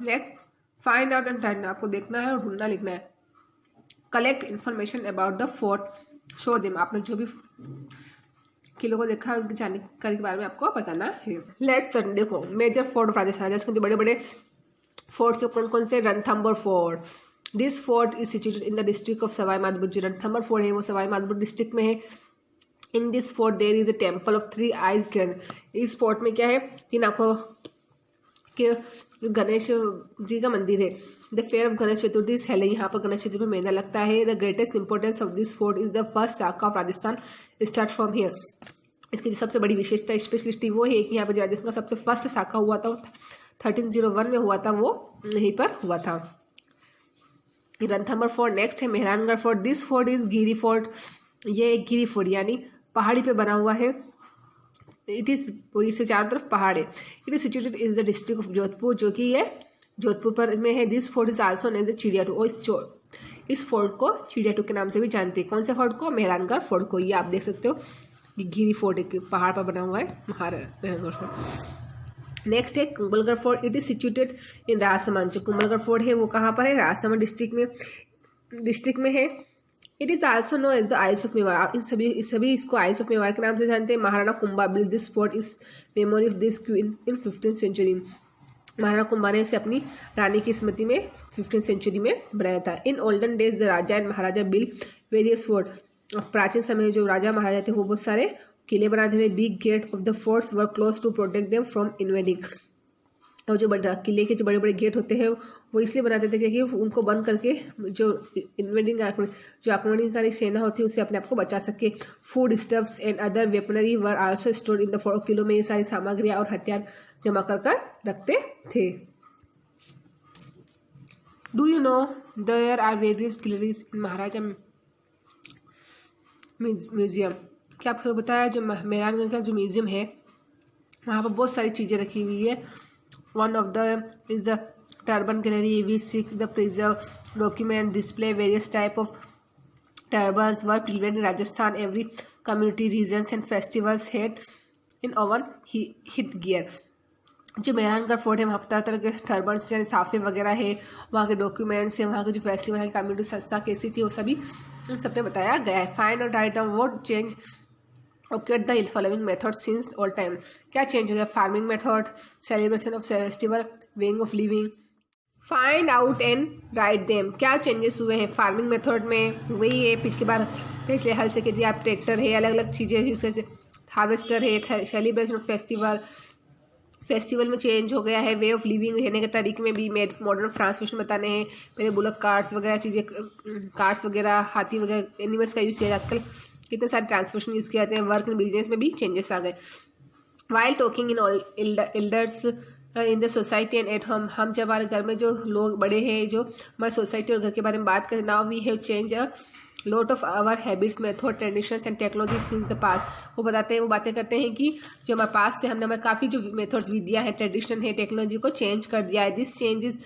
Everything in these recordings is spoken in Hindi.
Next, find out and time, आपको देखना है और ढूंढना लिखना है। Collect information about the fort, show them, आपने जो भी किलो को देखा उनकी जानकारी के बारे में आपको बताना है। लेट्स देखो मेजर फोर्ट ऑफ राजस्थान, जैसे जो बड़े बड़े फोर्ट्स कौन कौन से। Ranthambore fort, this fort is situated in the district of Sawai Madhopur. जो रणथंभौर फोर्ट है वो सवाई माधोपुर डिस्ट्रिक्ट में है। In this fort there is a temple of 3 eyes गण। इस फोर्ट में क्या है, 3 आंखों के गणेश जी का मंदिर है। The fair of Ganesh Chaturthi is held, यहाँ पर गणेश चतुर्थी में मेला लगता है। The greatest importance of this fort is the first shakha of Rajasthan start from here. इसकी जो सबसे बड़ी विशेषता स्पेशलिस्टी वो है कि यहाँ पर राजस्थान का सबसे फर्स्ट शाखा हुआ था 1301 में हुआ था, वो यहीं पर हुआ था। रणथंभौर फोर्ट। नेक्स्ट है Mehrangarh fort. This fort is Giri fort, ये एक गिरी फोर्ट यानी पहाड़ी पे बना हुआ है। इट इज, इससे चारों तरफ पहाड़ है। It is situated in the district of Jodhpur, जो कि ये जोधपुर पर में है। This fort is also named the Chidiyatunk, और इस फोर्ट को चिड़ियाटू के नाम से भी जानते हैं। कौन से फोर्ट को? मेहरानगढ़ फोर्ट को। ये आप देख सकते हो, ये गिरी फोर्ट एक पहाड़ पर बना हुआ है, मेहरानगढ़ फोर्ट। नेक्स्ट है Kumbhalgarh fort. It is situated इन राजसमंद। जो कुंभलगढ़ फोर्ट है वो कहाँ पर है? राजसमंद डिस्ट्रिक्ट में है। It is also known as the eyes of Mewar. इन सभी इसको आइस ऑफ मेवाड़ के नाम से जानते हैं। Maharana Kumbha build this fort is memory of this queen in 15th century. Maharana Kumbha ने इसे अपनी रानी की स्मृति में 15th सेंचुरी में बनाया था। In olden days the Raja and Maharaja build various fort. प्राचीन समय जो राजा महाराजा थे वो बहुत सारे किले बनाते थे। Big gate of the forts were close to protect them from invading. और जो किले के जो बड़े बड़े गेट होते हैं वो इसलिए बनाते थे क्योंकि उनको बंद करके जो इन्वेडिंग जो आक्रमणकारी सेना होती है उसे अपने आप को बचा सके। Food stuffs and other weaponry were also stored in the fort. किलों में ये सारी सामग्रियाँ और हथियार जमा कर रखते थे। Do you know there are various galleries in Maharaja museum. क्या आपको बताया जो मेहरानगढ़ का जो म्यूजियम है वहाँ पर बहुत सारी चीज़ें रखी हुई है। One of them is the turban gallery. We seek the preserve, document, display various type of turbans were prevalent in Rajasthan. Every community, regions and festivals had in oven hit gear. जो मेहरानगढ़ फोर्ट है वहाँ पर तरह तरह के टर्बन्स यानी साफे वगैरह है, वहाँ के डॉक्यूमेंट्स है, वहाँ के जो फेस्टिवल है, कम्युनिटी संस्था कैसी थी वो सभी उन सब पे बताया गया है। Find out write down what change occurred the following method since all time. क्या चेंज हो गया? Farming method, celebration of festival, वेइंग of living. Find out and write them. क्या चेंजेस हुए हैं? फार्मिंग मेथड में वही है पिछले हल से खेती, आप ट्रैक्टर है, अलग अलग चीज़ें जैसे हार्वेस्टर है। सेलिब्रेशन ऑफ फेस्टिवल में चेंज हो गया है। वे ऑफ लिविंग, रहने के तरीके में भी मॉडर्न ट्रांसफॉर्मेशन बताने हैं। पहले बुलक कार्ट्स वगैरह चीज़ें, कार्ट्स वगैरह, हाथी वगैरह एनिमल्स का यूज़ किया। आजकल कितने सारे ट्रांसपोर्टेशन यूज़ किए जाते हैं। वर्क एंड बिजनेस में भी चेंजेस आ गए। While talking in elders in the society and at home. हम जब हमारे घर में जो लोग बड़े हैं, जो हमारे सोसाइटी और घर के बारे में बात करें, now we have change a lot of our habits, method, traditions and technology since the past. वो बातें करते हैं कि जो हमारे पास से हमने हमारे काफ़ी जो मेथड्स, विद्या है, ट्रेडिशन है, टेक्नोलॉजी को चेंज कर दिया है। This change is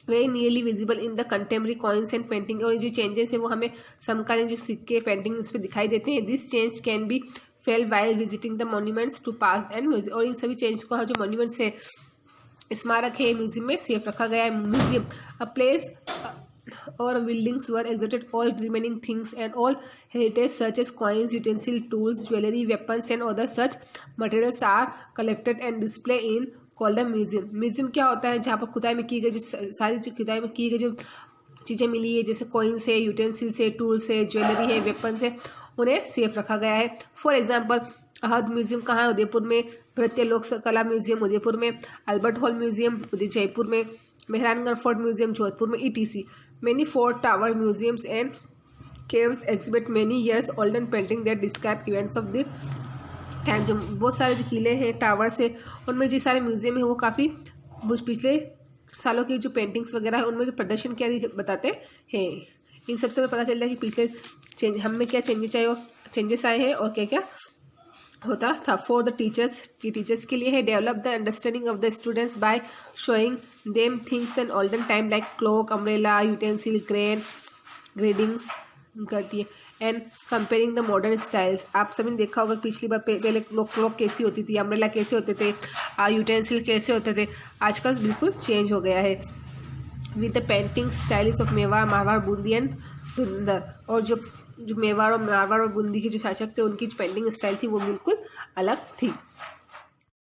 very nearly visible in the contemporary coins and painting. और जो चेंजेस है वो हमें समकालीन जो सिक्के, पेंटिंग इस पर दिखाई देते हैं। This change can be felt while visiting the monuments to past and museum. और इन सभी चेंज को जो मॉन्यूमेंट्स है, स्मारक है, म्यूजियम में सेफ रखा गया है। म्यूजियम अ प्लेस और buildings were existed all remaining things and all heritage such as coins, utensil, tools, jewellery, weapons and other such materials are collected and display in called a museum. Museum क्या होता है? जहाँ पर खुदाई में की गई जो सारी जो खुदाई में की गई जो चीज़ें मिली है, जैसे कॉइन्स है, यूटेंसिल्स है, टूल्स है, ज्वेलरी है, वेपन्स है, उन्हें सेफ रखा गया है। फॉर एग्जाम्पल अहद म्यूजियम कहाँ है? उदयपुर में। भारतीय लोक कला म्यूजियम उदयपुर में। अल्बर्ट हॉल म्यूजियम जयपुर में। मेहरानगढ़ फोर्ट म्यूजियम जोधपुर में, etc. Many fort, tower, museums and caves exhibit many years olden painting that describe events of the time. जो बहुत सारे जो किले हैं, टावर्स है, उनमें जो सारे म्यूजियम है वो काफ़ी पिछले सालों की जो पेंटिंग्स वगैरह है उनमें जो प्रदर्शन क्या बताते हैं। इन सबसे हमें पता चल रहा है कि पिछले हमें क्या चेंजेस आए हैं और क्या क्या होता था। फॉर द टीचर्स के लिए है develop the understanding of the students by showing them things and olden time like clock, umbrella, utensil, gradings करती है। And comparing the modern styles. आप सभी ने देखा होगा पिछली बार पहले क्लॉक कैसी होती थी, अम्ब्रेला कैसे होते थे, यूटेंसिल कैसे होते थे, आजकल बिल्कुल चेंज हो गया है। With the painting stylist of Mewar, Marwar, Bundi and Dhundhar. और जो मेवाड़ और बूंदी के जो शासक थे उनकी जो पेंटिंग स्टाइल थी वो बिल्कुल अलग थी।